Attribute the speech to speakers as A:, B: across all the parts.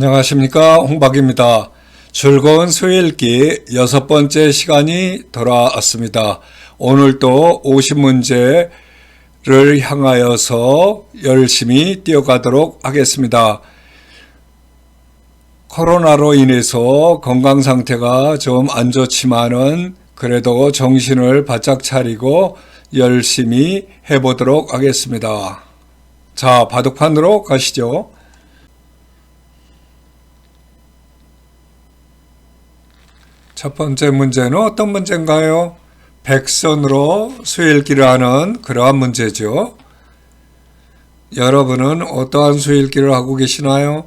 A: 안녕하십니까, 홍박입니다. 즐거운 수일기 6번째 시간이 돌아왔습니다. 오늘도 50문제를 향하여서 열심히 뛰어가도록 하겠습니다. 코로나로 인해서 건강 상태가 좀 안 좋지만은 그래도 정신을 바짝 차리고 열심히 해보도록 하겠습니다. 자, 바둑판으로 가시죠. 첫 번째 문제는 어떤 문제인가요? 백선으로 수일기를 하는 그러한 문제죠. 여러분은 어떠한 수일기를 하고 계시나요?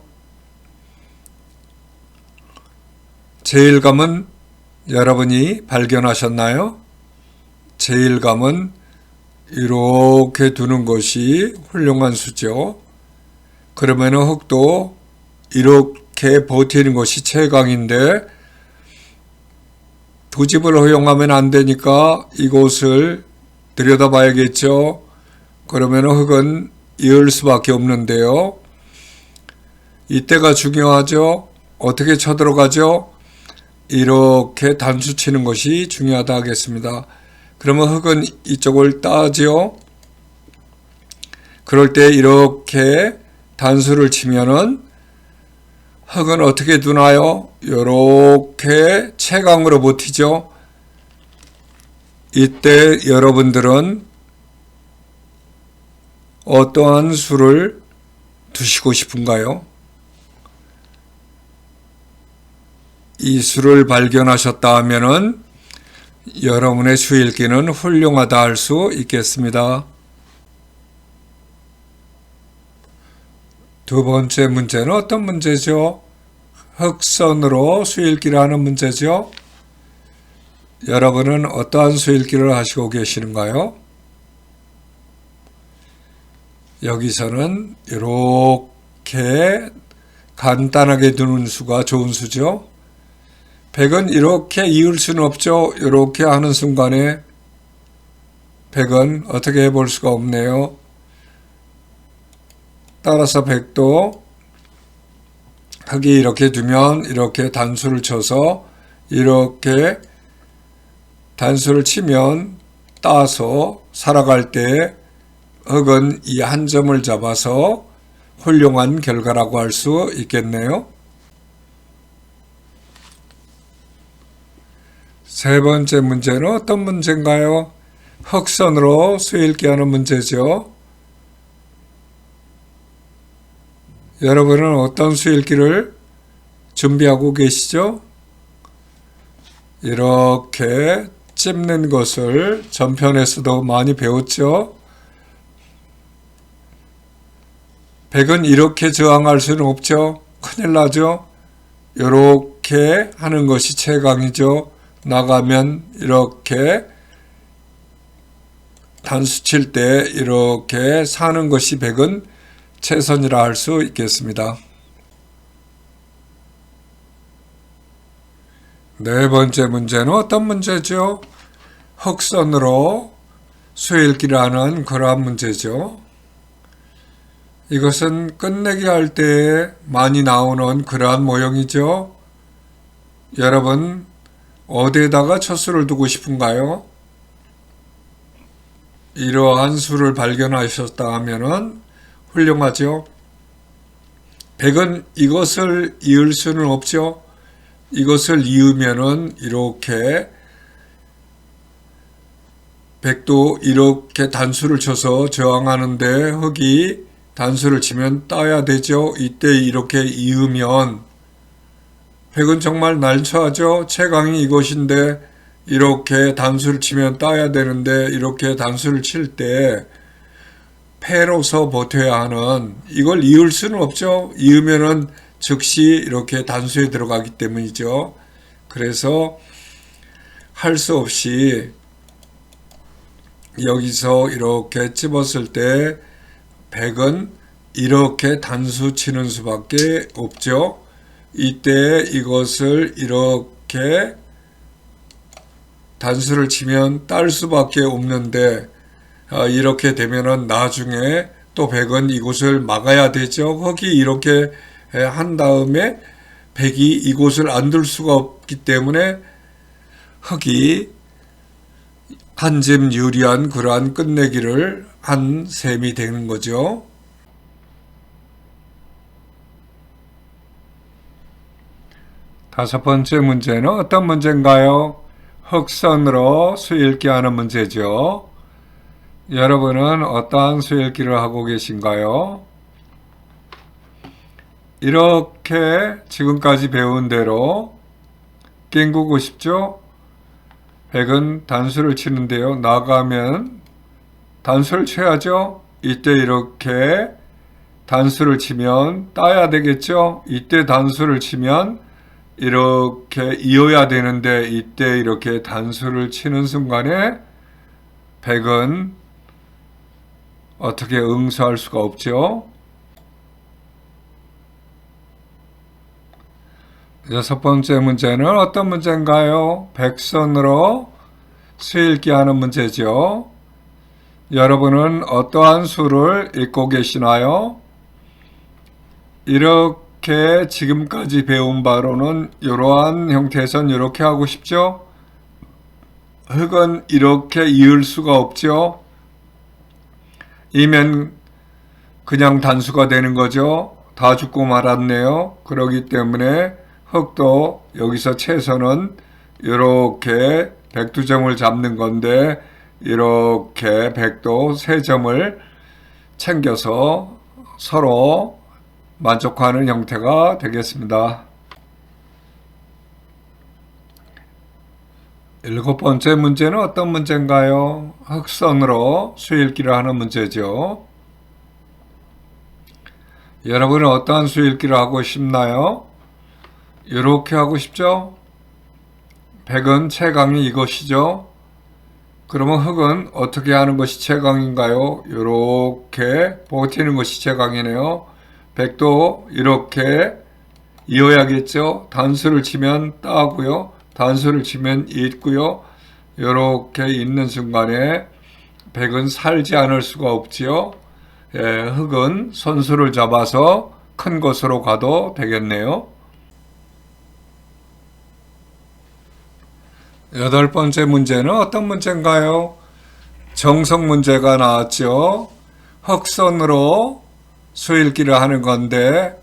A: 제1감은 여러분이 발견하셨나요? 제1감은 이렇게 두는 것이 훌륭한 수죠. 그러면 흙도 이렇게 버티는 것이 최강인데 두 집을 허용하면 안 되니까 이곳을 들여다봐야겠죠. 그러면 흙은 이을 수밖에 없는데요. 이때가 중요하죠. 어떻게 쳐들어가죠? 이렇게 단수 치는 것이 중요하다 하겠습니다. 그러면 흙은 이쪽을 따죠. 그럴 때 이렇게 단수를 치면은 흙은 어떻게 두나요? 이렇게 채강으로 버티죠. 이때 여러분들은 어떠한 수를 두시고 싶은가요? 이 수를 발견하셨다 하면은 여러분의 수일기는 훌륭하다 할 수 있겠습니다. 두 번째 문제는 어떤 문제죠? 흑선으로 수일기를 하는 문제죠. 여러분은 어떠한 수일기를 하시고 계시는가요? 여기서는 이렇게 간단하게 두는 수가 좋은 수죠. 100은 이렇게 이을 수는 없죠. 이렇게 하는 순간에 100은 어떻게 해볼 수가 없네요. 따라서 100도 흙이 이렇게 두면 이렇게 단수를 쳐서 이렇게 단수를 치면 따서 살아갈 때 흙은 이 한 점을 잡아서 훌륭한 결과라고 할 수 있겠네요. 세 번째 문제는 어떤 문제인가요? 흑선으로 수일기 하는 문제죠. 여러분은 어떤 수일기를 준비하고 계시죠? 이렇게 찝는 것을 전편에서도 많이 배웠죠? 100은 이렇게 저항할 수는 없죠? 큰일 나죠? 이렇게 하는 것이 최강이죠. 나가면 이렇게 단수 칠 때 이렇게 사는 것이 100은 최선이라 할 수 있겠습니다. 네 번째 문제는 어떤 문제죠? 흑선으로 수일기를 하는 그러한 문제죠. 이것은 끝내기 할 때 많이 나오는 그러한 모형이죠. 여러분 어디에다가 첫 수를 두고 싶은가요? 이러한 수를 발견하셨다 하면은 훌륭하죠. 100은 이것을 이을 수는 없죠. 이것을 이으면은 이렇게 100도 이렇게 단수를 쳐서 저항하는데 흙이 단수를 치면 따야 되죠. 이때 이렇게 이으면 100은 정말 난처하죠. 최강이 이것인데 이렇게 단수를 치면 따야 되는데 이렇게 단수를 칠 때 패로서 버텨야 하는 이걸 이을 수는 없죠. 이으면은 즉시 이렇게 단수에 들어가기 때문이죠. 그래서 할 수 없이 여기서 이렇게 찝었을 때 100은 이렇게 단수 치는 수밖에 없죠. 이때 이것을 이렇게 단수를 치면 딸 수밖에 없는데 이렇게 되면은 나중에 또 100은 이곳을 막아야 되죠. 흙이 이렇게 한 다음에 백이 이곳을 안 둘 수가 없기 때문에 흑이 한 점 유리한 그러한 끝내기를 한 셈이 되는 거죠. 다섯 번째 문제는 어떤 문제인가요? 흑선으로 수읽기 하는 문제죠. 여러분은 어떠한 수읽기를 하고 계신가요? 이렇게 지금까지 배운 대로 깽구고 싶죠? 백은 단수를 치는데요. 나가면 단수를 쳐야죠. 이때 이렇게 단수를 치면 따야 되겠죠? 이때 단수를 치면 이렇게 이어야 되는데 이때 이렇게 단수를 치는 순간에 백은 어떻게 응수할 수가 없죠? 여섯 번째 문제는 어떤 문제인가요? 백선으로 수읽기 하는 문제죠. 여러분은 어떠한 수를 읽고 계시나요? 이렇게 지금까지 배운 바로는 이러한 형태에선 이렇게 하고 싶죠? 흑은 이렇게 이을 수가 없죠? 이면 그냥 단수가 되는 거죠. 다 죽고 말았네요. 그렇기 때문에 흑도 여기서 채선은 이렇게 백두점을 잡는 건데 이렇게 백도 세 점을 챙겨서 서로 만족하는 형태가 되겠습니다. 일곱 번째 문제는 어떤 문제인가요? 흑선으로 수읽기를 하는 문제죠. 여러분은 어떠한 수읽기를 하고 싶나요? 이렇게 하고 싶죠? 백은 채강이 이것이죠. 그러면 흑은 어떻게 하는 것이 채강인가요? 이렇게 버티는 것이 채강이네요. 백도 이렇게 이어야겠죠. 단수를 치면 따고요. 단수를 치면 잇고요. 이렇게 있는 순간에 백은 살지 않을 수가 없지요. 흑은 선수를 잡아서 큰 곳으로 가도 되겠네요. 여덟 번째 문제는 어떤 문제인가요? 정석 문제가 나왔죠. 흑선으로 수읽기를 하는 건데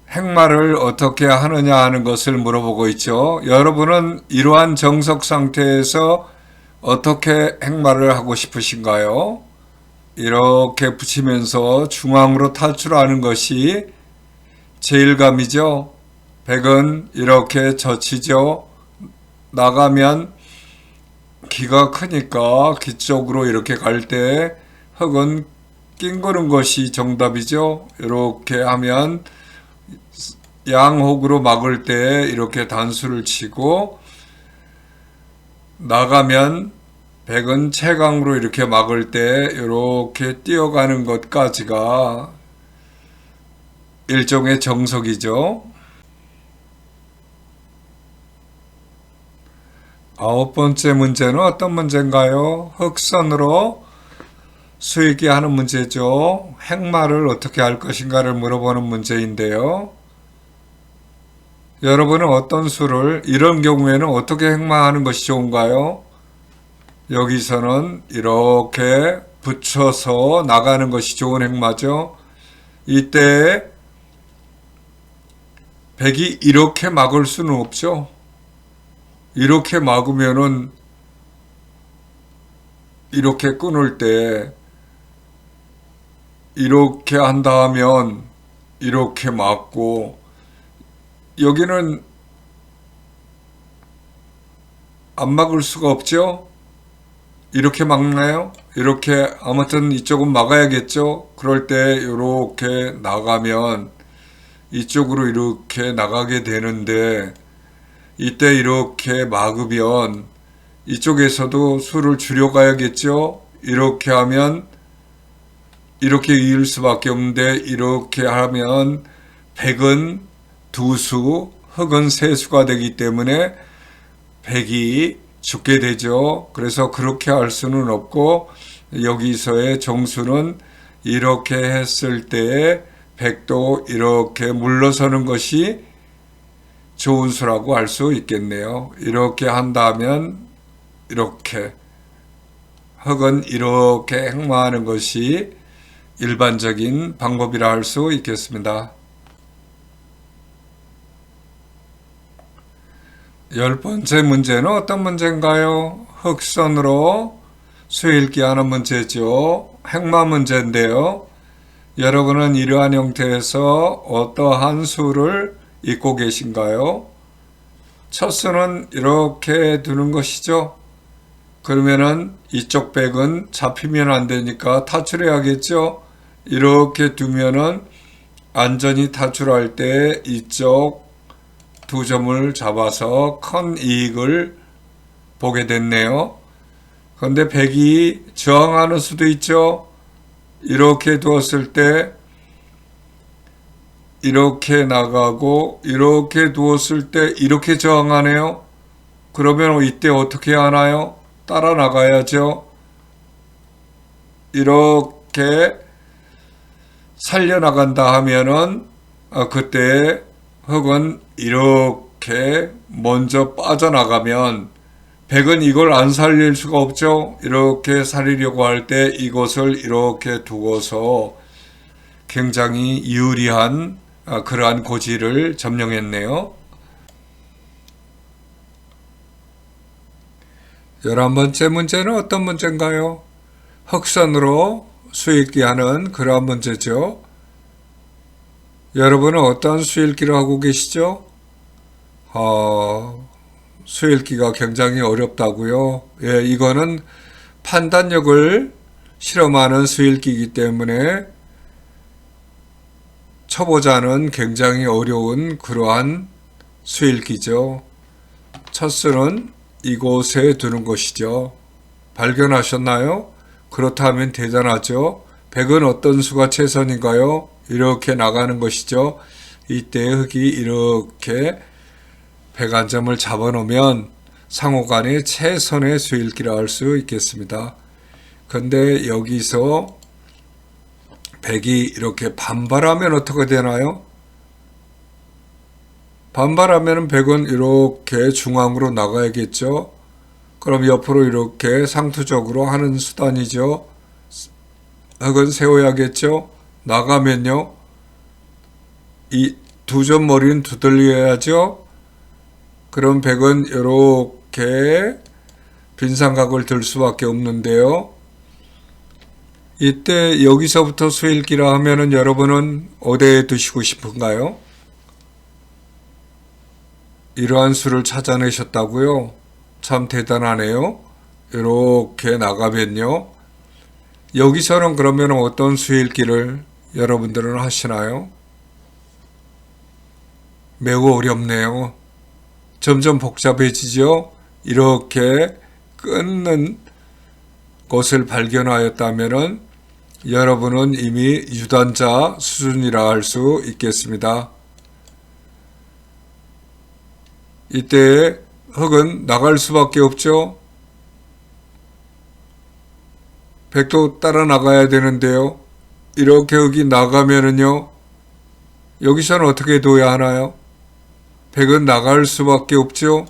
A: 행마를 어떻게 하느냐 하는 것을 물어보고 있죠. 여러분은 이러한 정석 상태에서 어떻게 행마를 하고 싶으신가요? 이렇게 붙이면서 중앙으로 탈출하는 것이 제일감이죠. 백은 이렇게 젖히죠. 나가면 기가 크니까 기 쪽으로 이렇게 갈 때 흑은 낑그는 것이 정답이죠. 이렇게 하면 양혹으로 막을 때 이렇게 단수를 치고 나가면 백은 채강으로 이렇게 막을 때 이렇게 뛰어가는 것까지가 일종의 정석이죠. 아홉 번째 문제는 어떤 문제인가요? 흑선으로 수익이 하는 문제죠. 행마를 어떻게 할 것인가를 물어보는 문제인데요. 여러분은 어떤 수를 이런 경우에는 어떻게 행마하는 것이 좋은가요? 여기서는 이렇게 붙여서 나가는 것이 좋은 행마죠. 이때 백이 이렇게 막을 수는 없죠. 이렇게 막으면은 이렇게 끊을 때 이렇게 한다 하면 이렇게 막고 여기는 안 막을 수가 없죠. 이렇게 막나요? 이렇게 아무튼 이쪽은 막아야겠죠. 그럴 때 이렇게 나가면 이쪽으로 이렇게 나가게 되는데 이때 이렇게 막으면 이쪽에서도 수를 줄여가야겠죠. 이렇게 하면 이렇게 이을 수밖에 없는데 이렇게 하면 백은 두 수, 흑은 세 수가 되기 때문에 백이 죽게 되죠. 그래서 그렇게 할 수는 없고 여기서의 정수는 이렇게 했을 때 백도 이렇게 물러서는 것이 좋은 수라고 할 수 있겠네요. 이렇게 한다면 이렇게, 혹은 이렇게 행마하는 것이 일반적인 방법이라 할 수 있겠습니다. 10번째 문제는 어떤 문제인가요? 흑선으로 수읽기 하는 문제죠. 행마 문제인데요. 여러분은 이러한 형태에서 어떠한 수를 읽고 계신가요? 첫 수는 이렇게 두는 것이죠. 그러면은 이쪽 백은 잡히면 안 되니까 탈출해야겠죠. 이렇게 두면은 안전히 탈출할 때 이쪽 두 점을 잡아서 큰 이익을 보게 됐네요. 그런데 백이 저항하는 수도 있죠. 이렇게 두었을 때 이렇게 나가고, 이렇게 두었을 때 이렇게 저항하네요. 그러면 이때 어떻게 하나요? 따라 나가야죠. 이렇게 살려나간다 하면은 그때, 혹은 이렇게 먼저 빠져나가면 백은 이걸 안 살릴 수가 없죠. 이렇게 살리려고 할 때 이것을 이렇게 두고서 굉장히 유리한 그러한 고지를 점령했네요. 11번째 문제는 어떤 문제인가요? 흑선으로 수읽기 하는 그러한 문제죠. 여러분은 어떤 수읽기를 하고 계시죠? 수읽기가 굉장히 어렵다고요? 예, 이거는 판단력을 실험하는 수읽기이기 때문에 초보자는 굉장히 어려운 그러한 수읽기죠. 첫 수는 이곳에 두는 것이죠. 발견하셨나요? 그렇다면 대단하죠. 백은 어떤 수가 최선인가요? 이렇게 나가는 것이죠. 이때 흑이 이렇게 백 한 점을 잡아놓으면 상호간의 최선의 수읽기라 할 수 있겠습니다. 그런데 여기서 백이 이렇게 반발하면 어떻게 되나요? 반발하면 백은 이렇게 중앙으로 나가야겠죠. 그럼 옆으로 이렇게 상투적으로 하는 수단이죠. 흑은 세워야겠죠. 나가면요, 이 두 점 머리는 두들려야죠. 그럼 백은 이렇게 빈삼각을 들 수밖에 없는데요. 이때 여기서부터 수읽기라 하면은 여러분은 어디에 두시고 싶은가요? 이러한 수를 찾아내셨다고요? 참 대단하네요. 이렇게 나가면요. 여기서는 그러면 어떤 수읽기를 여러분들은 하시나요? 매우 어렵네요. 점점 복잡해지죠? 이렇게 끊는 것을 발견하였다면 여러분은 이미 유단자 수준이라 할 수 있겠습니다. 이때 흑은 나갈 수밖에 없죠. 백도 따라 나가야 되는데요. 이렇게 흑이 나가면은요, 여기서는 어떻게 둬야 하나요? 백은 나갈 수밖에 없죠.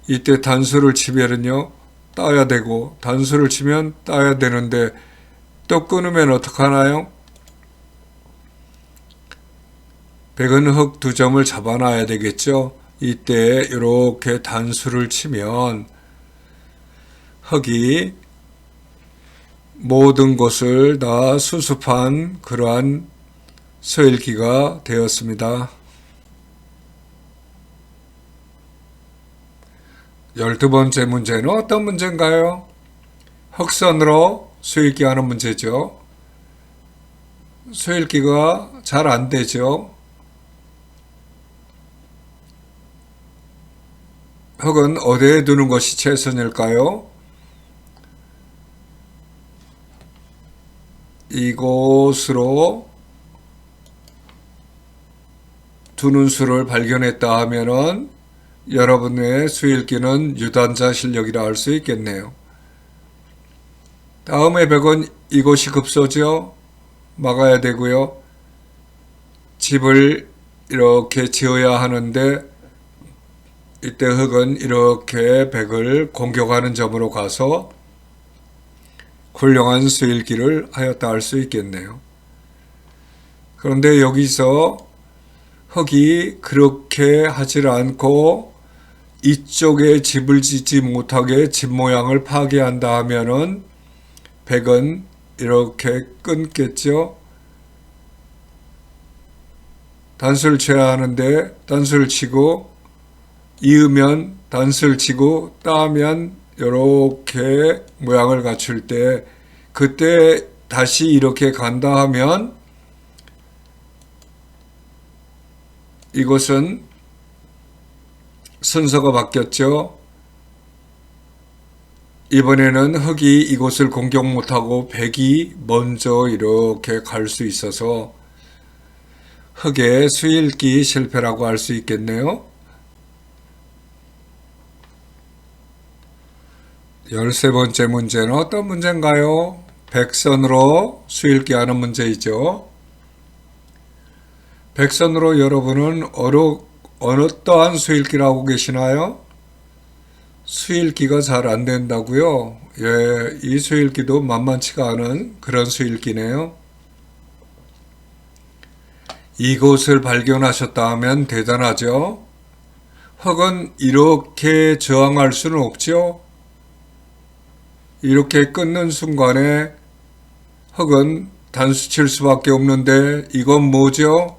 A: 이때 단수를 치면은요, 따야 되고, 단수를 치면 따야 되는데 또 끊으면 어떡하나요? 백은 흑 두 점을 잡아놔야 되겠죠. 이때 이렇게 단수를 치면 흑이 모든 것을 다 수습한 그러한 수읽기가 되었습니다. 12번째 문제는 어떤 문제인가요? 흑선으로 수읽기 하는 문제죠. 수읽기가 잘 안 되죠. 흑은 어디에 두는 것이 최선일까요? 이곳으로 두는 수를 발견했다 하면은 여러분의 수읽기는 유단자 실력이라 할 수 있겠네요. 다음의 백은 이곳이 급소죠. 막아야 되고요. 집을 이렇게 지어야 하는데 이때 흙은 이렇게 백을 공격하는 점으로 가서 훌륭한 수일기를 하였다 할 수 있겠네요. 그런데 여기서 흙이 그렇게 하질 않고 이쪽에 집을 짓지 못하게 집 모양을 파괴한다 하면은 백은 이렇게 끊겠죠. 단수를 쳐야 하는데 단수를 치고 이으면 단수를 치고 따면 이렇게 모양을 갖출 때 그때 다시 이렇게 간다 하면 이것은 순서가 바뀌었죠. 이번에는 흙이 이곳을 공격 못하고 백이 먼저 이렇게 갈 수 있어서 흙의 수일기 실패라고 할 수 있겠네요. 13번째 문제는 어떤 문제인가요? 백선으로 수일기 하는 문제이죠. 백선으로 여러분은 어떠한 수일기를 하고 계시나요? 수일기가 잘 안 된다고요? 예, 이 수일기도 만만치가 않은 그런 수일기네요. 이곳을 발견하셨다 하면 대단하죠? 흙은 이렇게 저항할 수는 없죠? 이렇게 끊는 순간에 흙은 단수 칠 수밖에 없는데 이건 뭐죠?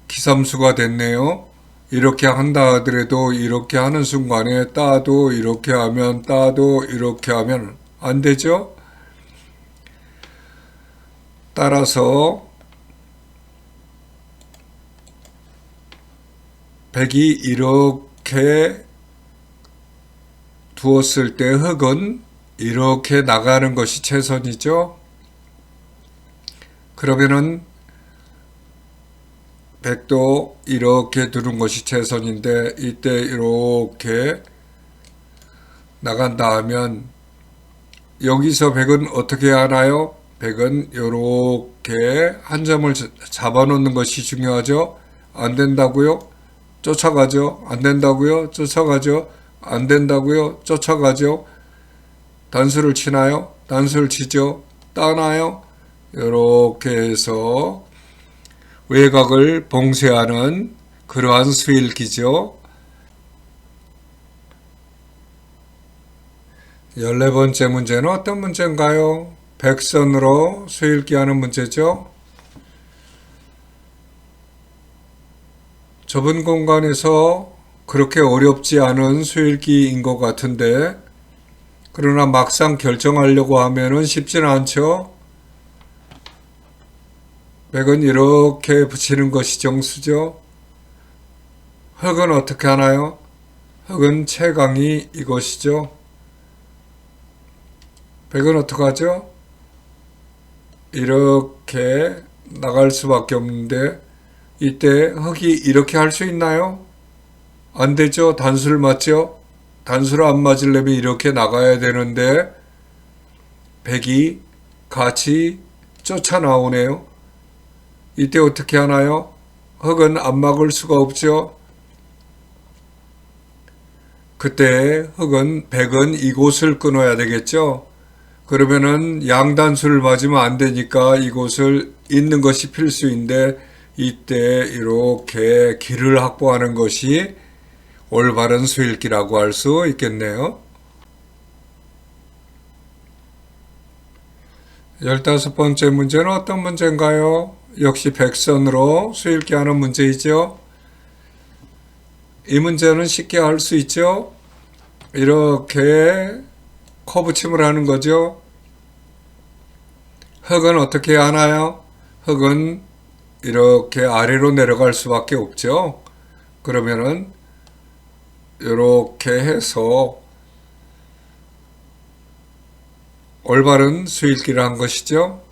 A: 기삼수가 됐네요. 이렇게 한다 하더라도 이렇게 하는 순간에 따도 이렇게 하면 따도 이렇게 하면 안 되죠? 따라서 백이 이렇게 두었을 때 흙은 이렇게 나가는 것이 최선이죠. 그러면은 백도 이렇게 두는 것이 최선인데 이때 이렇게 나간다 하면 여기서 백은 어떻게 하나요? 백은 이렇게 한 점을 잡아놓는 것이 중요하죠. 안 된다고요? 쫓아가죠. 안 된다고요? 쫓아가죠. 안 된다고요? 쫓아가죠. 단수를 치나요? 단수를 치죠. 따나요? 이렇게 해서 외곽을 봉쇄하는 그러한 수일기죠. 14번째 문제는 어떤 문제인가요? 백선으로 수일기 하는 문제죠. 좁은 공간에서 그렇게 어렵지 않은 수일기인 것 같은데 그러나 막상 결정하려고 하면은 쉽지는 않죠. 백은 이렇게 붙이는 것이 정수죠. 흙은 어떻게 하나요? 흙은 채강이 이것이죠. 백은 어떻게 하죠? 이렇게 나갈 수밖에 없는데 이때 흙이 이렇게 할 수 있나요? 안 되죠. 단수를 맞죠. 단수를 안 맞으려면 이렇게 나가야 되는데 백이 같이 쫓아 나오네요. 이때 어떻게 하나요? 흙은 안 막을 수가 없죠. 그때 백은 이곳을 끊어야 되겠죠. 그러면은 양단수를 맞으면 안 되니까 이곳을 잇는 것이 필수인데 이때 이렇게 길을 확보하는 것이 올바른 수일기라고 할 수 있겠네요. 15번째 문제는 어떤 문제인가요? 역시 백선으로 수일기 하는 문제이죠. 이 문제는 쉽게 할 수 있죠. 이렇게 커브침을 하는 거죠. 흙은 어떻게 하나요? 흙은 이렇게 아래로 내려갈 수밖에 없죠. 그러면은 이렇게 해서 올바른 수일기를 한 것이죠.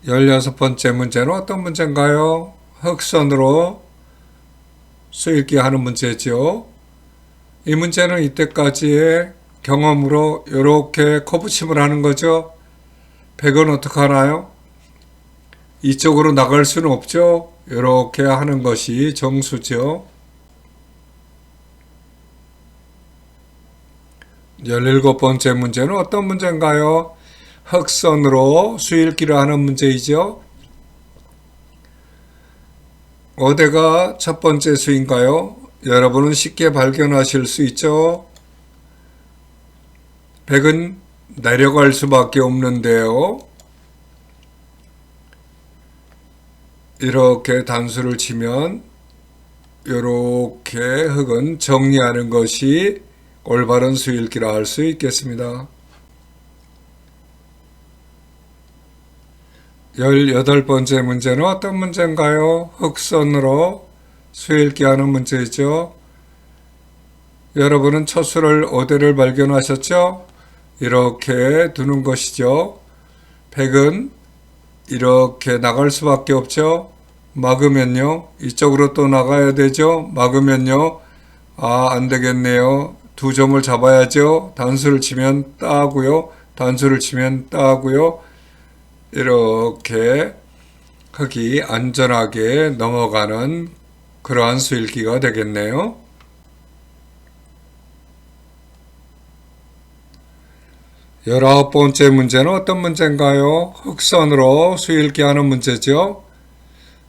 A: 16번째 문제는 어떤 문제인가요? 흑선으로 수일기 하는 문제죠. 이 문제는 이때까지의 경험으로 이렇게 커브침을 하는 거죠. 100은 어떻게 하나요? 이쪽으로 나갈 수는 없죠. 이렇게 하는 것이 정수죠. 17번째 문제는 어떤 문제인가요? 흑선으로 수읽기를 하는 문제이죠. 어디가 첫 번째 수인가요? 여러분은 쉽게 발견하실 수 있죠. 100은 내려갈 수밖에 없는데요. 이렇게 단수를 치면 이렇게 흑은 정리하는 것이 올바른 수읽기라 할 수 있겠습니다. 18번째 문제는 어떤 문제인가요? 흑선으로 수읽기 하는 문제이죠. 여러분은 첫 수를 어디를 발견하셨죠? 이렇게 두는 것이죠. 100은 이렇게 나갈 수밖에 없죠. 막으면요. 이쪽으로 또 나가야 되죠. 막으면요. 안 되겠네요. 두 점을 잡아야죠. 단수를 치면 따고요. 단수를 치면 따고요. 이렇게 흑이 안전하게 넘어가는 그러한 수읽기가 되겠네요. 19번째 문제는 어떤 문제인가요? 흑선으로 수읽기 하는 문제죠.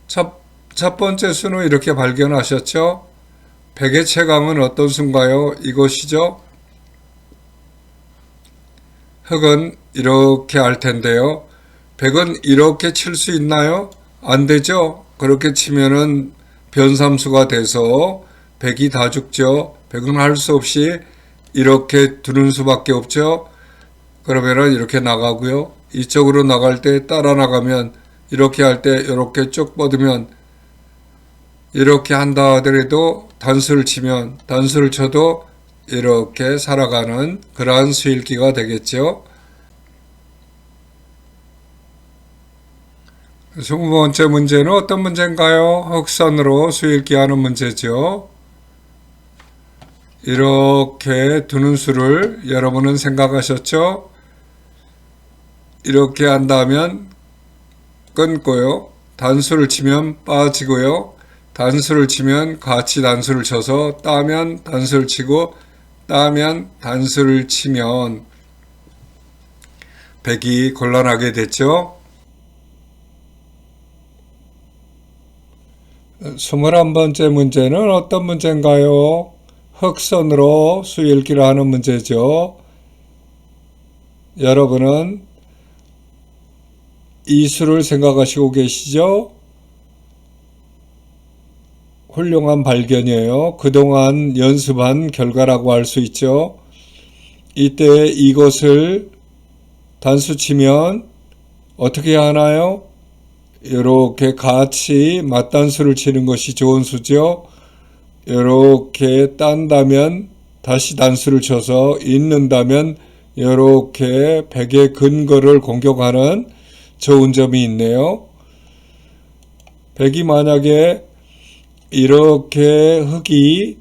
A: 첫 번째 수는 이렇게 발견하셨죠? 100의 최강은 어떤 수인가요? 이것이죠. 흑은 이렇게 할 텐데요. 100은 이렇게 칠 수 있나요? 안 되죠. 그렇게 치면은 변삼수가 돼서 100이 다 죽죠. 100은 할 수 없이 이렇게 두는 수밖에 없죠. 그러면은 이렇게 나가고요. 이쪽으로 나갈 때 따라 나가면 이렇게 할 때 이렇게 쭉 뻗으면 이렇게 한다 하더라도 단수를 치면 단수를 쳐도 이렇게 살아가는 그러한 수읽기가 되겠죠. 20번째 문제는 어떤 문제인가요? 흑선으로 수읽기 하는 문제죠. 이렇게 두는 수를 여러분은 생각하셨죠? 이렇게 한다면 끊고요. 단수를 치면 빠지고요. 단수를 치면 같이 단수를 쳐서 따면 단수를 치고 따면 단수를 치면 100이 곤란하게 됐죠. 21번째 문제는 어떤 문제인가요? 흑선으로 수읽기를 하는 문제죠. 여러분은 이 수를 생각하시고 계시죠? 훌륭한 발견이에요. 그동안 연습한 결과라고 할 수 있죠. 이때 이것을 단수 치면 어떻게 하나요? 이렇게 같이 맞단수를 치는 것이 좋은 수죠. 이렇게 딴다면 다시 단수를 쳐서 잇는다면 이렇게 100의 근거를 공격하는 좋은 점이 있네요. 100이 만약에 이렇게 흑이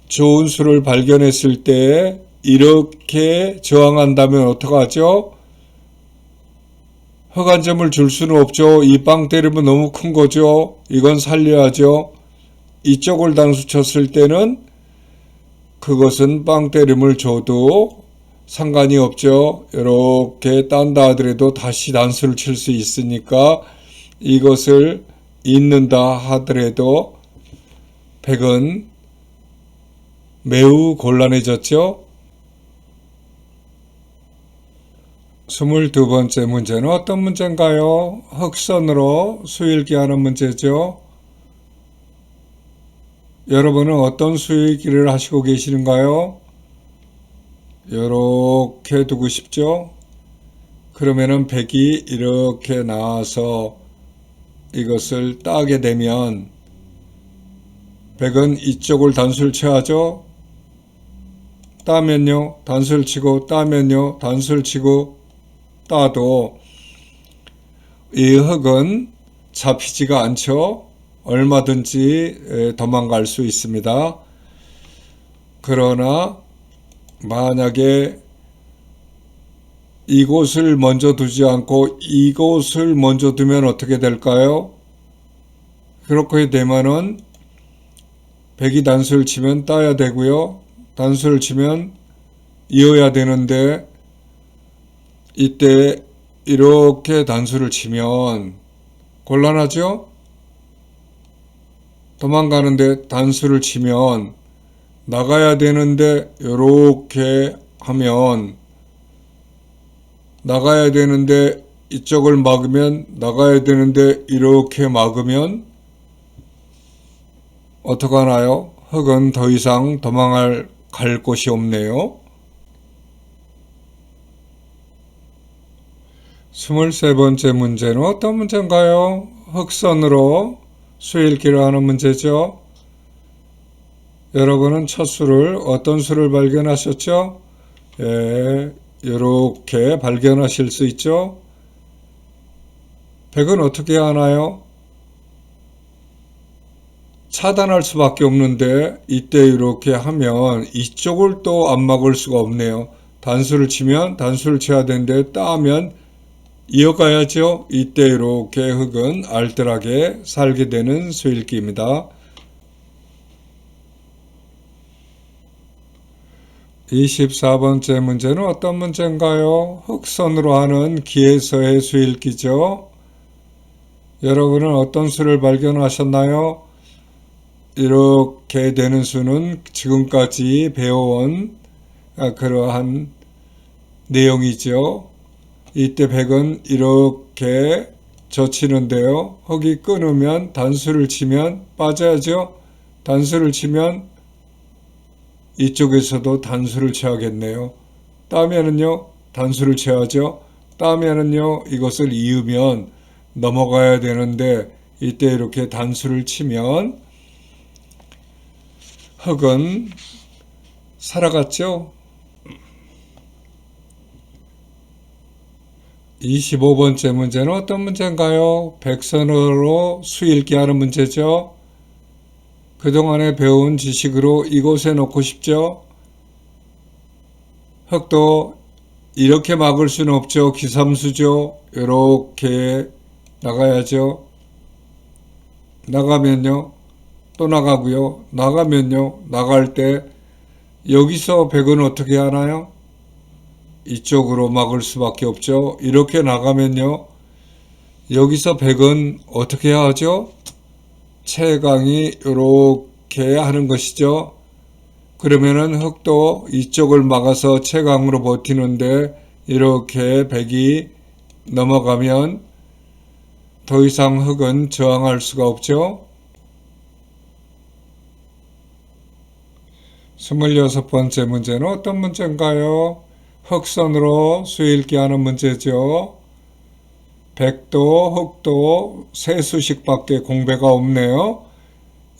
A: 좋은 수를 발견했을 때 이렇게 저항한다면 어떡하죠? 흑 한 점을 줄 수는 없죠. 이 빵 때리면 너무 큰 거죠. 이건 살려야죠. 이쪽을 단수 쳤을 때는 그것은 빵 때림을 줘도 상관이 없죠. 이렇게 딴다 하더라도 다시 단수를 칠 수 있으니까 이것을 잇는다 하더라도 100은 매우 곤란해졌죠. 22번째 문제는 어떤 문제인가요? 흑선으로 수읽기 하는 문제죠. 여러분은 어떤 수읽기를 하시고 계시는가요? 이렇게 두고 싶죠? 그러면은 100이 이렇게 나와서 이것을 따게 되면 100은 이쪽을 단수를 쳐야죠. 따면요. 단수를 치고 따면요. 단수를 치고 따도 이 흑은 잡히지가 않죠. 얼마든지 도망갈 수 있습니다. 그러나 만약에 이곳을 먼저 두지 않고 이곳을 먼저 두면 어떻게 될까요? 그렇게 되면은 백이 단수를 치면 따야 되고요. 단수를 치면 이어야 되는데 이때 이렇게 단수를 치면 곤란하죠? 도망가는데 단수를 치면 나가야 되는데 이렇게 하면 나가야 되는데 이쪽을 막으면 나가야 되는데 이렇게 막으면 어떡하나요? 흙은 더 이상 갈 곳이 없네요. 23번째 문제는 어떤 문제인가요? 흙선으로 수읽기를 하는 문제죠. 여러분은 첫 수를 어떤 수를 발견하셨죠? 예, 이렇게 발견하실 수 있죠. 백은 어떻게 하나요? 차단할 수밖에 없는데 이때 이렇게 하면 이쪽을 또 안 막을 수가 없네요. 단수를 치면 단수를 쳐야 되는데 따면 이어가야죠. 이때 이렇게 흙은 알뜰하게 살게 되는 수읽기입니다. 24번째 문제는 어떤 문제인가요? 흙선으로 하는 기에서의 수읽기죠. 여러분은 어떤 수를 발견하셨나요? 이렇게 되는 수는 지금까지 배워온 그러한 내용이죠. 이때 백은 이렇게 젖히는데요. 흙이 끊으면 단수를 치면 빠져야죠. 단수를 치면 이쪽에서도 단수를 쳐야겠네요. 따면은요, 단수를 쳐야죠. 따면은요, 이것을 이으면 넘어가야 되는데 이때 이렇게 단수를 치면 흙은 살아갔죠. 25번째 문제는 어떤 문제인가요? 백선으로 수읽기 하는 문제죠. 그동안에 배운 지식으로 이곳에 놓고 싶죠. 흙도 이렇게 막을 수는 없죠. 기삼수죠. 이렇게 나가야죠. 나가면요. 또 나가고요. 나가면요. 나갈 때 여기서 백은 어떻게 하나요? 이쪽으로 막을 수밖에 없죠. 이렇게 나가면요. 여기서 백은 어떻게 하죠? 채강이 이렇게 하는 것이죠. 그러면은 흙도 이쪽을 막아서 채강으로 버티는데 이렇게 백이 넘어가면 더 이상 흙은 저항할 수가 없죠. 26번째 문제는 어떤 문제인가요? 흙선으로 수읽기 하는 문제죠. 백도 흙도 세 수씩밖에 공배가 없네요.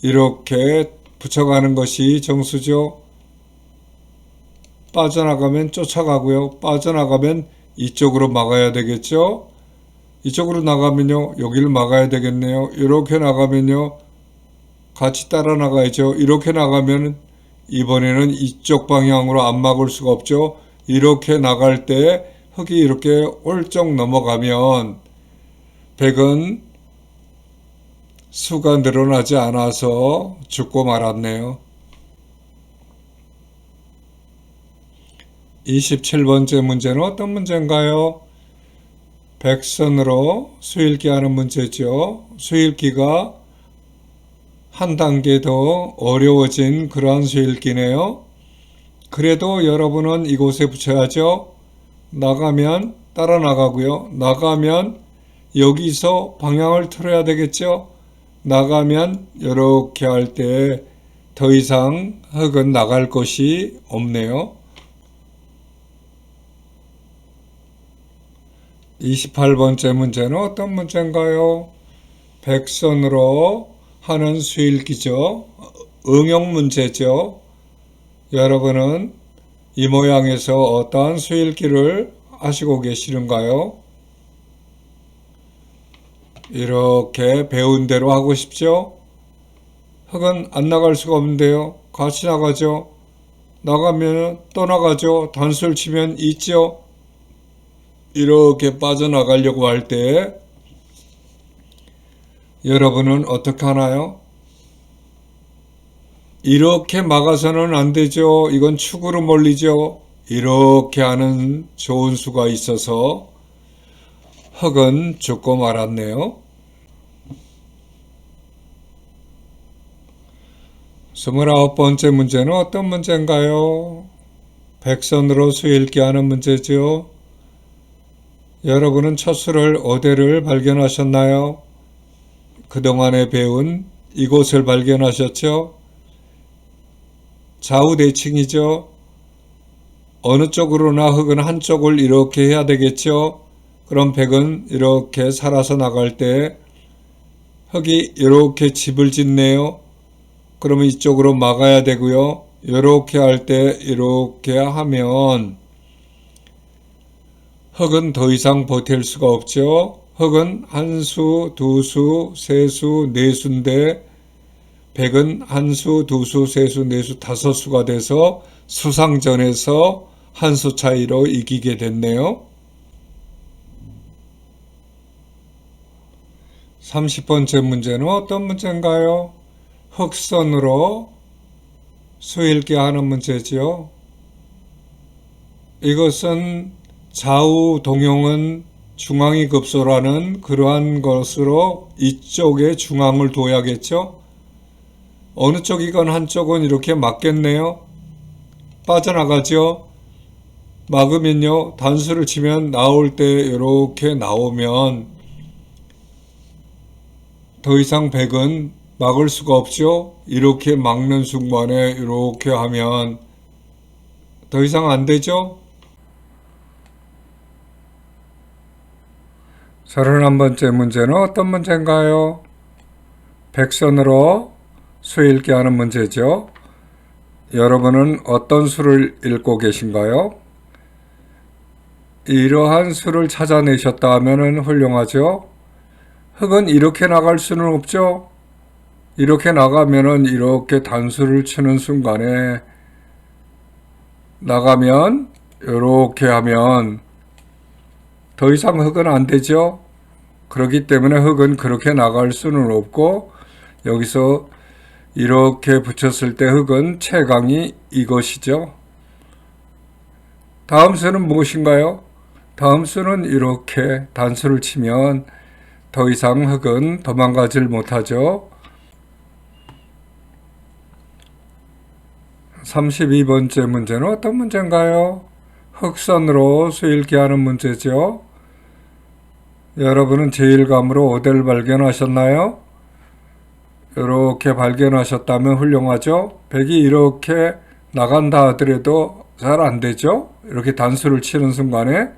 A: 이렇게 붙여가는 것이 정수죠. 빠져나가면 쫓아가고요. 빠져나가면 이쪽으로 막아야 되겠죠. 이쪽으로 나가면요. 여기를 막아야 되겠네요. 이렇게 나가면요. 같이 따라 나가야죠. 이렇게 나가면 이번에는 이쪽 방향으로 안 막을 수가 없죠. 이렇게 나갈 때 흙이 이렇게 홀쩍 넘어가면 백은 수가 늘어나지 않아서 죽고 말았네요. 27번째 문제는 어떤 문제인가요? 백선으로 수읽기 하는 문제죠. 수읽기가 한 단계 더 어려워진 그러한 수읽기네요. 그래도 여러분은 이곳에 붙여야죠. 나가면 따라 나가고요. 나가면 여기서 방향을 틀어야 되겠죠. 나가면 이렇게 할 때 더 이상 흙은 나갈 것이 없네요. 28번째 문제는 어떤 문제인가요? 백선으로 하는 수읽기죠. 응용 문제죠. 여러분은 이 모양에서 어떠한 수읽기를 하시고 계시는가요? 이렇게 배운 대로 하고 싶죠? 흙은 안 나갈 수가 없는데요. 같이 나가죠. 나가면 떠나가죠. 단수를 치면 있죠. 이렇게 빠져나가려고 할 때 여러분은 어떻게 하나요? 이렇게 막아서는 안 되죠. 이건 축으로 몰리죠. 이렇게 하는 좋은 수가 있어서 흙은 죽고 말았네요. 29번째 문제는 어떤 문제인가요? 백선으로 수 읽기 하는 문제죠. 여러분은 첫 수를 어디를 발견하셨나요? 그동안에 배운 이곳을 발견하셨죠? 좌우대칭이죠. 어느 쪽으로나 흙은 한쪽을 이렇게 해야 되겠죠. 그럼 백은 이렇게 살아서 나갈 때 흙이 이렇게 집을 짓네요. 그러면 이쪽으로 막아야 되고요. 이렇게 할 때 이렇게 하면 흙은 더 이상 버틸 수가 없죠. 흙은 한 수, 두 수, 세 수, 네 수인데 백은 한 수, 두 수, 세 수, 네 수, 다섯 수가 돼서 수상전에서 한 수 차이로 이기게 됐네요. 30번째 문제는 어떤 문제인가요? 흑선으로 수 읽기 하는 문제지요. 이것은 좌우 동용은 중앙이 급소라는 그러한 것으로 이쪽에 중앙을 둬야겠죠. 어느 쪽이건 한쪽은 이렇게 막겠네요. 빠져나가죠. 막으면요, 단수를 치면 나올 때 이렇게 나오면 더 이상 백은 막을 수가 없죠. 이렇게 막는 순간에 이렇게 하면 더 이상 안 되죠. 31번째 문제는 어떤 문제인가요? 백선으로 수 읽기 하는 문제죠. 여러분은 어떤 수를 읽고 계신가요? 이러한 수를 찾아내셨다 하면 훌륭하죠. 흙은 이렇게 나갈 수는 없죠. 이렇게 나가면은 이렇게 단수를 치는 순간에 나가면 이렇게 하면 더 이상 흙은 안 되죠. 그렇기 때문에 흙은 그렇게 나갈 수는 없고 여기서 이렇게 붙였을 때 흙은 채강이 이것이죠. 다음 수는 무엇인가요? 다음 수는 이렇게 단수를 치면 더 이상 흙은 도망가질 못하죠. 32번째 문제는 어떤 문제인가요? 흑선으로 수 읽기 하는 문제죠. 여러분은 제1감으로 어디를 발견하셨나요? 이렇게 발견하셨다면 훌륭하죠. 백이 이렇게 나간다 하더라도 잘 안 되죠. 이렇게 단수를 치는 순간에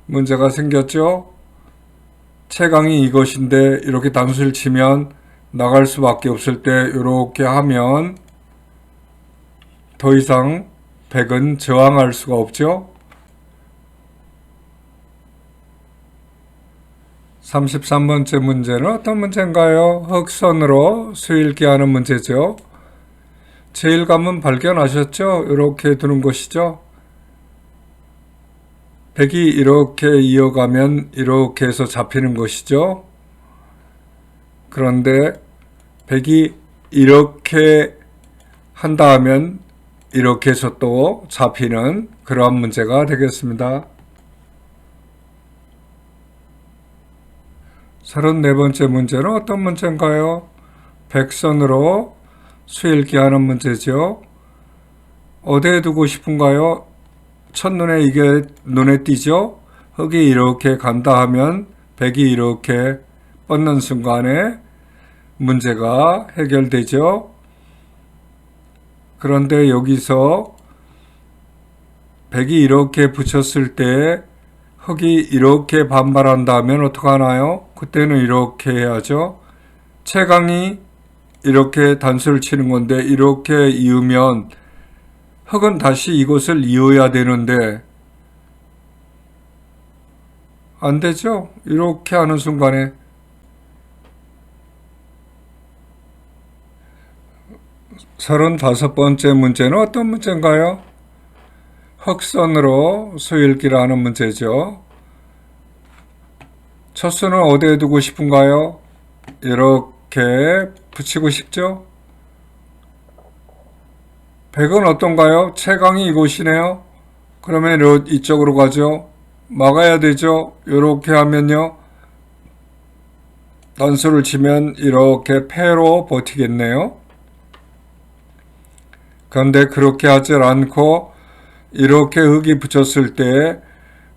A: 문제가 생겼죠. 채강이 이것인데 이렇게 단수를 치면 나갈 수밖에 없을 때 이렇게 하면 더 이상 백은 저항할 수가 없죠. 33번째 문제는 어떤 문제인가요? 흑선으로 수 읽기 하는 문제죠. 제1감은 발견하셨죠? 이렇게 두는 것이죠. 백이 이렇게 이어가면 이렇게 해서 잡히는 것이죠. 그런데 백이 이렇게 한다 하면 이렇게 해서 또 잡히는 그러한 문제가 되겠습니다. 34번째 문제는 어떤 문제인가요? 백선으로 수 읽기 하는 문제죠. 어디에 두고 싶은가요? 첫눈에 이게 눈에 띄죠? 흙이 이렇게 간다 하면 백이 이렇게 뻗는 순간에 문제가 해결되죠. 그런데 여기서 백이 이렇게 붙였을 때 흙이 이렇게 반발한다면 어떻게 하나요? 그때는 이렇게 해야죠. 채강이 이렇게 단수를 치는 건데 이렇게 이으면 흙은 다시 이것을 이어야 되는데 안 되죠. 이렇게 하는 순간에 35번째 문제는 어떤 문제인가요? 흑선으로 수일기라는 문제죠. 첫 수는 어디에 두고 싶은가요? 이렇게 붙이고 싶죠? 100은 어떤가요? 채강이 이곳이네요. 그러면 이쪽으로 가죠. 막아야 되죠. 이렇게 하면요. 단수를 치면 이렇게 패로 버티겠네요. 그런데 그렇게 하지 않고 이렇게 흑이 붙였을 때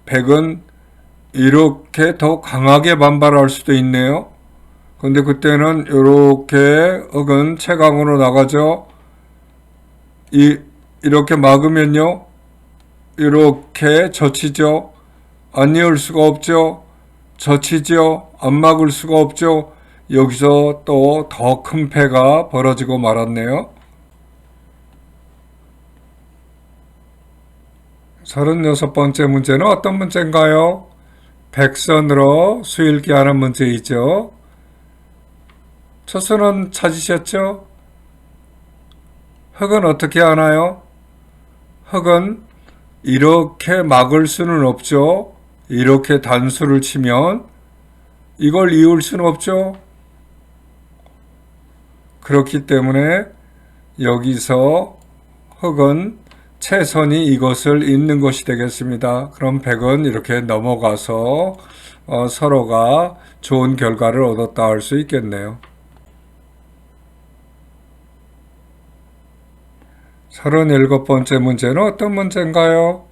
A: 100은 이렇게 더 강하게 반발할 수도 있네요. 그런데 그때는 이렇게 흑은 채강으로 나가죠. 이렇게 막으면요. 이렇게 젖히죠. 안 이을 수가 없죠. 젖히죠. 안 막을 수가 없죠. 여기서 또 더 큰 패가 벌어지고 말았네요. 36번째 문제는 어떤 문제인가요? 백선으로 수일기하는 문제이죠. 첫 수는 찾으셨죠? 흑은 어떻게 하나요? 흑은 이렇게 막을 수는 없죠. 이렇게 단수를 치면 이걸 이을 수는 없죠. 그렇기 때문에 여기서 흑은 채선이 이것을 잇는 것이 되겠습니다. 그럼 100은 이렇게 넘어가서 서로가 좋은 결과를 얻었다 할 수 있겠네요. 37번째 문제는 어떤 문제인가요?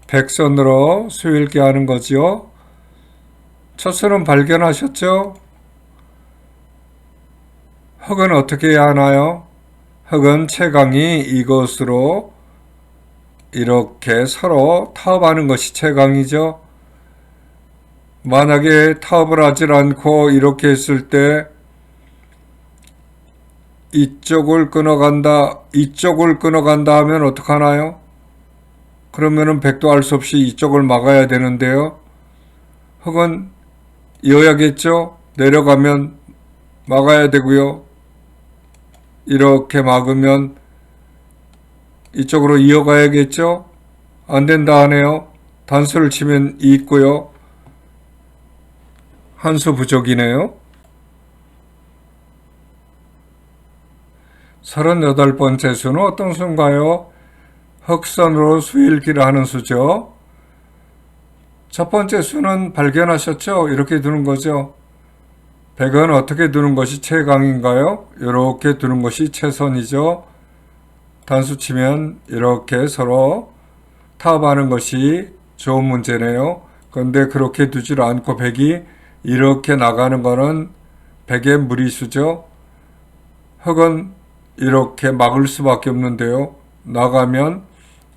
A: 백선으로 수일기 하는 거지요. 첫 수는 발견하셨죠? 흑은 어떻게 해야 하나요? 흑은 채강이 이것으로 이렇게 서로 타협하는 것이 채강이죠. 만약에 타협을 하지 않고 이렇게 했을 때 이쪽을 끊어간다 하면 어떡하나요? 그러면은 100도 알 수 없이 이쪽을 막아야 되는데요. 흑은 이어야겠죠? 내려가면 막아야 되고요. 이렇게 막으면 이쪽으로 이어가야겠죠? 안 된다 하네요. 단수를 치면 있고요. 한 수 부족이네요. 38번째 수는 어떤 수인가요? 흑선으로 수일기를 하는 수죠. 첫 번째 수는 발견하셨죠? 이렇게 두는 거죠. 100은 어떻게 두는 것이 채강인가요? 이렇게 두는 것이 채선이죠. 단수 치면 이렇게 서로 타협하는 것이 좋은 문제네요. 그런데 그렇게 두질 않고 100이 이렇게 나가는 거는 100의 무리수죠. 흑은 이렇게 막을 수밖에 없는데요. 나가면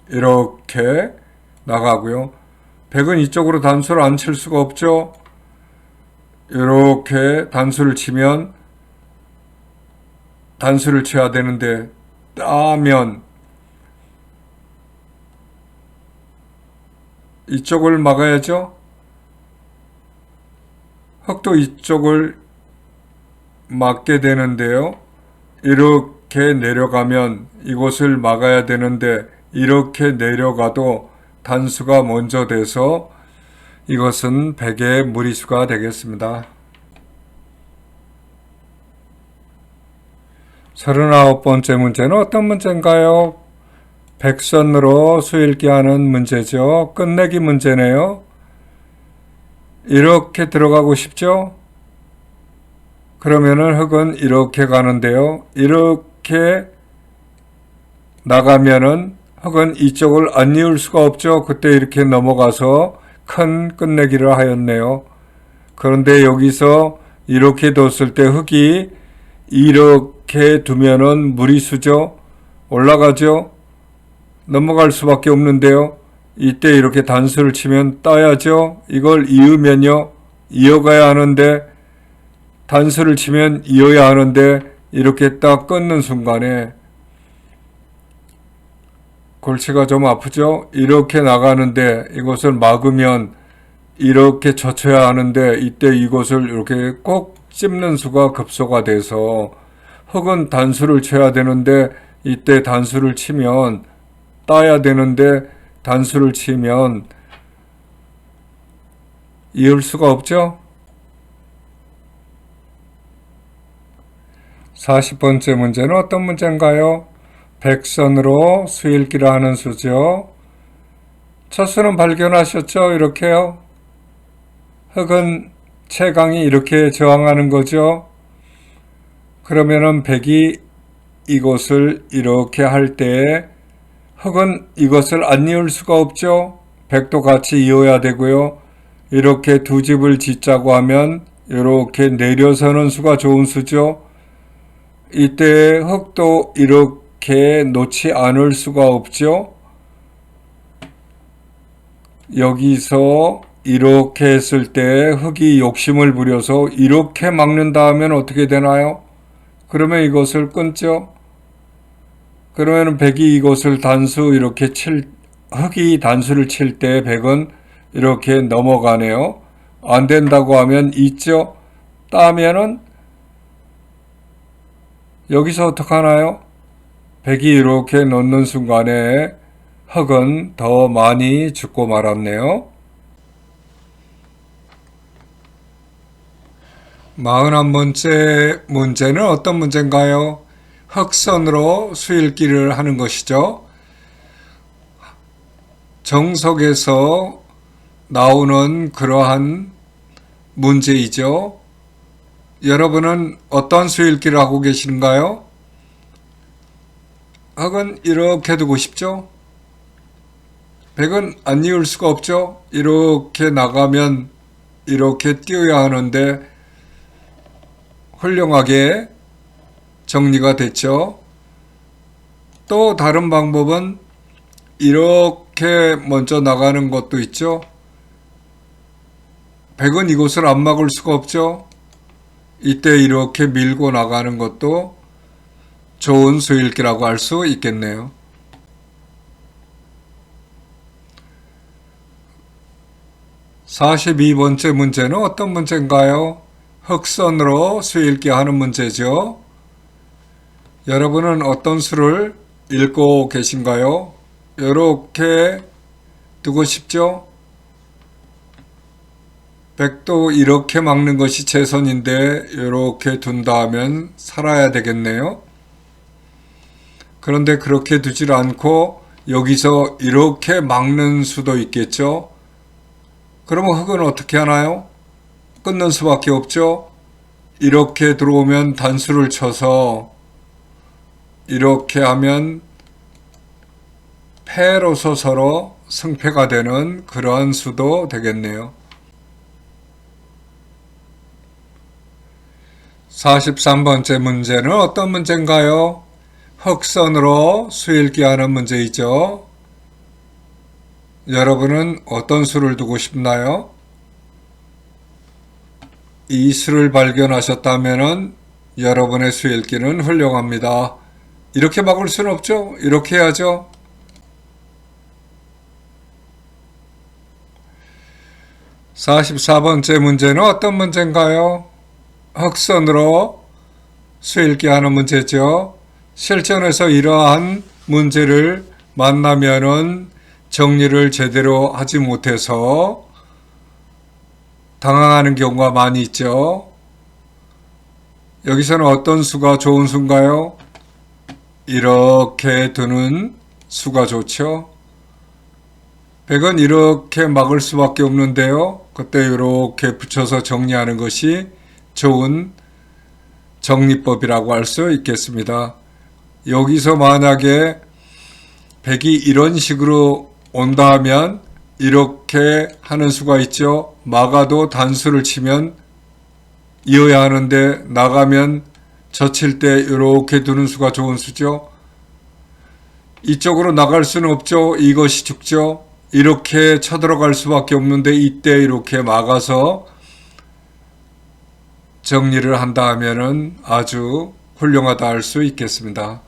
A: 이렇게 나가고요. 100은 이쪽으로 단수를 안 칠 수가 없죠. 이렇게 단수를 치면 단수를 쳐야 되는데 따면 이쪽을 막아야죠. 흑도 이쪽을 막게 되는데요. 이렇게 내려가면 이곳을 막아야 되는데 이렇게 내려가도 단수가 먼저 돼서 이것은 100의 무리수가 되겠습니다. 39번째 문제는 어떤 문제인가요? 백선으로 수일기 하는 문제죠. 끝내기 문제네요. 이렇게 들어가고 싶죠? 그러면은 흑은 이렇게 가는데요. 이렇게 나가면은 흑은 이쪽을 안 이을 수가 없죠. 그때 이렇게 넘어가서 큰 끝내기를 하였네요. 그런데 여기서 이렇게 뒀을 때 흑이 이렇게 두면은 무리수죠. 올라가죠. 넘어갈 수밖에 없는데요. 이때 이렇게 단수를 치면 따야죠. 이걸 이으면요. 이어가야 하는데 단수를 치면 이어야 하는데 이렇게 딱 끊는 순간에 골치가 좀 아프죠? 이렇게 나가는데 이것을 막으면 이렇게 젖혀야 하는데 이때 이것을 이렇게 꼭 찝는 수가 급소가 돼서 흑은 단수를 쳐야 되는데 이때 단수를 치면 따야 되는데 단수를 치면 이을 수가 없죠. 40번째 문제는 어떤 문제인가요? 백선으로 수읽기를 하는 수죠. 첫 수는 발견하셨죠? 이렇게요. 흑은 채강이 이렇게 저항하는 거죠. 그러면은 백이 이것을 이렇게 할 때 흑은 이것을 안 이을 수가 없죠. 백도 같이 이어야 되고요. 이렇게 두 집을 짓자고 하면 이렇게 내려서는 수가 좋은 수죠. 이때 흑도 이렇게 놓지 않을 수가 없죠. 여기서 이렇게 했을 때 흑이 욕심을 부려서 이렇게 막는다 하면 어떻게 되나요? 그러면 이것을 끊죠. 그러면 백이 이것을 단수 이렇게 흑이 단수를 칠 때 백은 이렇게 넘어가네요. 안 된다고 하면 있죠. 따면은 여기서 어떻게 하나요? 백이 이렇게 놓는 순간에 흑은 더 많이 죽고 말았네요. 41번째 문제는 어떤 문제인가요? 흑선으로 수읽기를 하는 것이죠. 정석에서 나오는 그러한 문제이죠. 여러분은 어떤 수읽기를 하고 계신가요? 흑은 이렇게 두고 싶죠? 백은 안 이을 수가 없죠? 이렇게 나가면 이렇게 띄어야 하는데 훌륭하게 정리가 됐죠. 또 다른 방법은 이렇게 먼저 나가는 것도 있죠. 백은 이곳을 안 막을 수가 없죠. 이때 이렇게 밀고 나가는 것도 좋은 수읽기라고 할 수 있겠네요. 42번째 문제는 어떤 문제인가요? 흑선으로 수읽기 하는 문제죠. 여러분은 어떤 수를 읽고 계신가요? 이렇게 두고 싶죠? 백도 이렇게 막는 것이 최선인데 이렇게 둔다 하면 살아야 되겠네요. 그런데 그렇게 두질 않고 여기서 이렇게 막는 수도 있겠죠. 그러면 흑은 어떻게 하나요? 끊는 수밖에 없죠. 이렇게 들어오면 단수를 쳐서 이렇게 하면 패로서 서로 승패가 되는 그러한 수도 되겠네요. 43번째 문제는 어떤 문제인가요? 흑선으로 수읽기 하는 문제이죠. 여러분은 어떤 수를 두고 싶나요? 이 수를 발견하셨다면 여러분의 수읽기는 훌륭합니다. 이렇게 막을 수는 없죠? 이렇게 해야죠. 44번째 문제는 어떤 문제인가요? 흑선으로 수읽기 하는 문제죠. 실전에서 이러한 문제를 만나면은 정리를 제대로 하지 못해서 당황하는 경우가 많이 있죠. 여기서는 어떤 수가 좋은 수인가요? 이렇게 두는 수가 좋죠. 백은 이렇게 막을 수밖에 없는데요. 그때 이렇게 붙여서 정리하는 것이 좋은 정리법이라고 할 수 있겠습니다. 여기서 만약에 백이 이런 식으로 온다 하면 이렇게 하는 수가 있죠. 막아도 단수를 치면 이어야 하는데 나가면 젖힐 때 이렇게 두는 수가 좋은 수죠. 이쪽으로 나갈 수는 없죠. 이것이 죽죠. 이렇게 쳐들어갈 수밖에 없는데 이때 이렇게 막아서 정리를 한다 하면은 아주 훌륭하다 할 수 있겠습니다.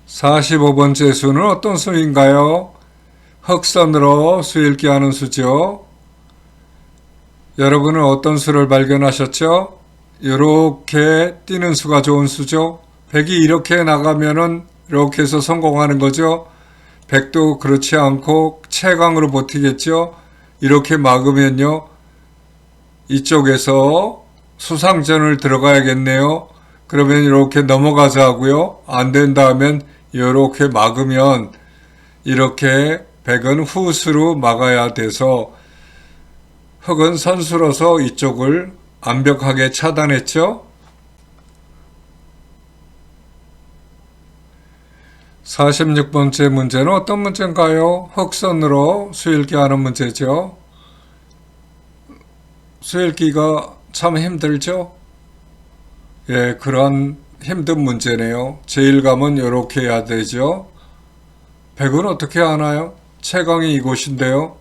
A: 45번째 수는 어떤 수인가요? 흑선으로 수읽기 하는 수죠. 여러분은 어떤 수를 발견하셨죠? 이렇게 뛰는 수가 좋은 수죠. 백이 이렇게 나가면은 이렇게 해서 성공하는 거죠. 백도 그렇지 않고 채강으로 버티겠죠. 이렇게 막으면요. 이쪽에서 수상전을 들어가야겠네요. 그러면 이렇게 넘어가자 하고요. 안 된다 하면 이렇게 막으면 이렇게 백은 후수로 막아야 돼서 흑은 선수로서 이쪽을 완벽하게 차단했죠. 46번째 문제는 어떤 문제인가요? 흑선으로 수읽기 하는 문제죠. 수읽기가 참 힘들죠? 예, 그런 힘든 문제네요. 제1감은 이렇게 해야 되죠. 백은 어떻게 하나요? 채광이 이곳인데요.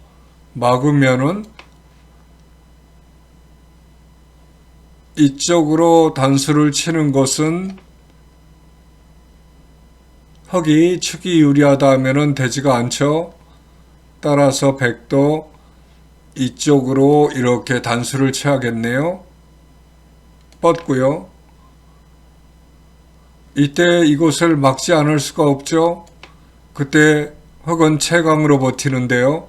A: 막으면은 이쪽으로 단수를 치는 것은 흑이 축이 유리하다 하면은 되지가 않죠. 따라서 백도 이쪽으로 이렇게 단수를 쳐야겠네요. 뻗고요. 이때 이곳을 막지 않을 수가 없죠. 그때 흑은 채광으로 버티는데요.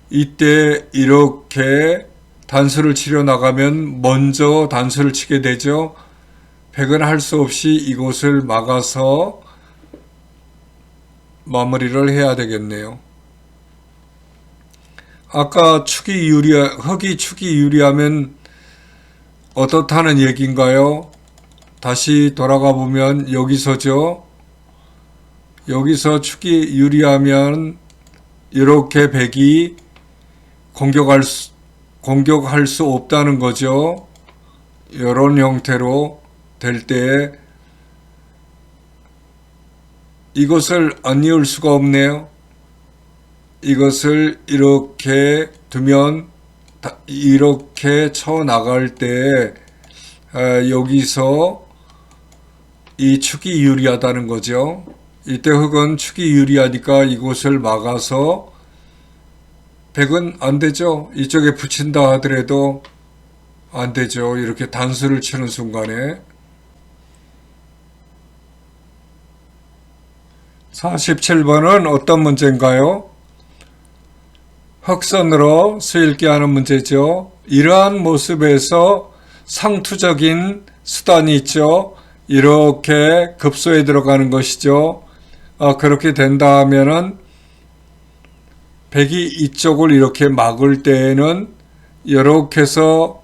A: 이때 이렇게 단수를 치려 나가면 먼저 단수를 치게 되죠. 백은 할 수 없이 이곳을 막아서 마무리를 해야 되겠네요. 아까 흑이 축이 유리하면 어떻다는 얘기인가요? 다시 돌아가 보면 여기서죠. 여기서 축이 유리하면 이렇게 백이 공격할 수 없다는 거죠. 이런 형태로 될 때 이것을 안 이을 수가 없네요. 이것을 이렇게 두면 이렇게 쳐 나갈 때 여기서 이 축이 유리하다는 거죠. 이때 흑은 축이 유리하니까 이곳을 막아서 백은 안 되죠. 이쪽에 붙인다 하더라도 안 되죠. 이렇게 단수를 치는 순간에. 47번은 어떤 문제인가요? 흑선으로 수읽기 하는 문제죠. 이러한 모습에서 상투적인 수단이 있죠. 이렇게 급소에 들어가는 것이죠. 그렇게 된다 하면은 백이 이쪽을 이렇게 막을 때에는 이렇게 해서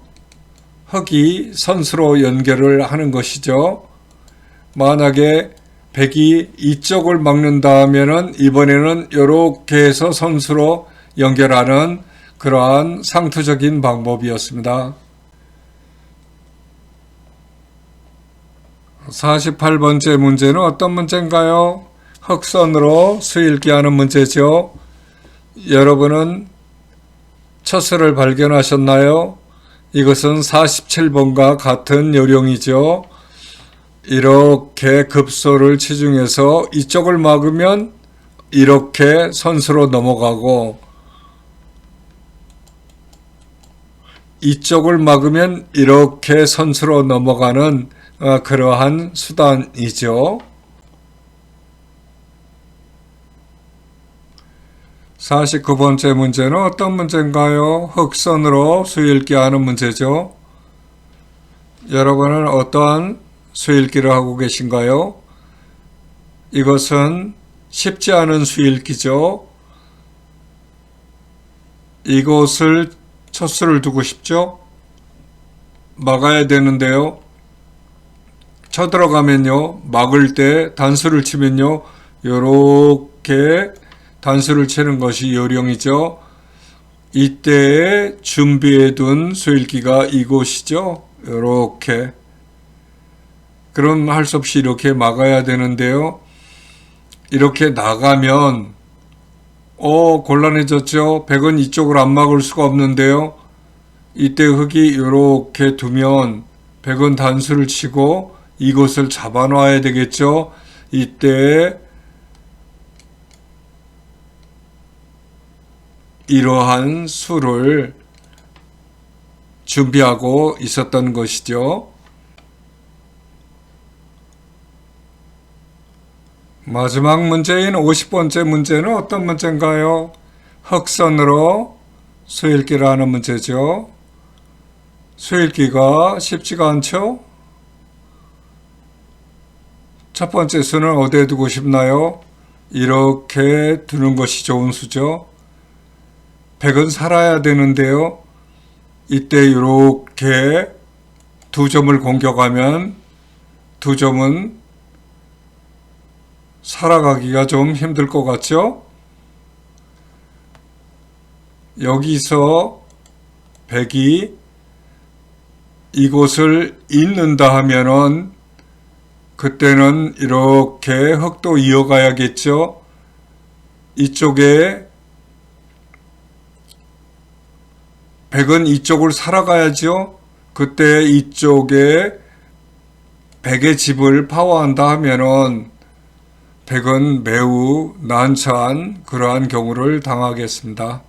A: 흑이 선수로 연결을 하는 것이죠. 만약에 백이 이쪽을 막는다 하면은 이번에는 이렇게 해서 선수로 연결하는 그러한 상투적인 방법이었습니다. 48번째 문제는 어떤 문제인가요? 흑선으로 수읽기 하는 문제죠. 여러분은 처수를 발견하셨나요? 이것은 47번과 같은 요령이죠. 이렇게 급소를 치중해서 이쪽을 막으면 이렇게 선수로 넘어가고 이쪽을 막으면 이렇게 선수로 넘어가는 그러한 수단이죠. 49번째 문제는 어떤 문제인가요? 흑선으로 수읽기 하는 문제죠. 여러분은 어떠한 수읽기를 하고 계신가요? 이것은 쉽지 않은 수읽기죠. 이곳을 첫수를 두고 싶죠? 막아야 되는데요. 쳐들어가면요. 막을 때 단수를 치면요. 요렇게 단수를 치는 것이 요령이죠. 이때에 준비해 둔 수읽기가 이곳이죠. 요렇게. 그럼 할 수 없이 이렇게 막아야 되는데요. 이렇게 나가면 곤란해졌죠. 백은 이쪽으로 안 막을 수가 없는데요. 이때 흑이 이렇게 두면 백은 단수를 치고 이곳을 잡아 놔야 되겠죠. 이때 이러한 수를 준비하고 있었던 것이죠. 마지막 문제인 50번째 문제는 어떤 문제인가요? 흑선으로 수읽기를 하는 문제죠. 수읽기가 쉽지가 않죠? 첫 번째 수는 어디에 두고 싶나요? 이렇게 두는 것이 좋은 수죠. 100은 살아야 되는데요. 이때 이렇게 두 점을 공격하면 두 점은 살아가기가 좀 힘들 것 같죠? 여기서 100이 이곳을 잇는다 하면은 그때는 이렇게 흑도 이어가야겠죠? 이쪽에 100은 이쪽을 살아가야죠? 그때 이쪽에 100의 집을 파워한다 하면은 100은 매우 난처한 그러한 경우를 당하겠습니다.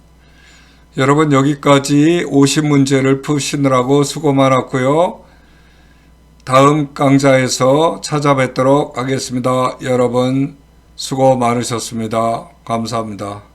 A: 여러분 여기까지 50문제를 푸시느라고 수고 많았고요. 다음 강좌에서 찾아뵙도록 하겠습니다. 여러분 수고 많으셨습니다. 감사합니다.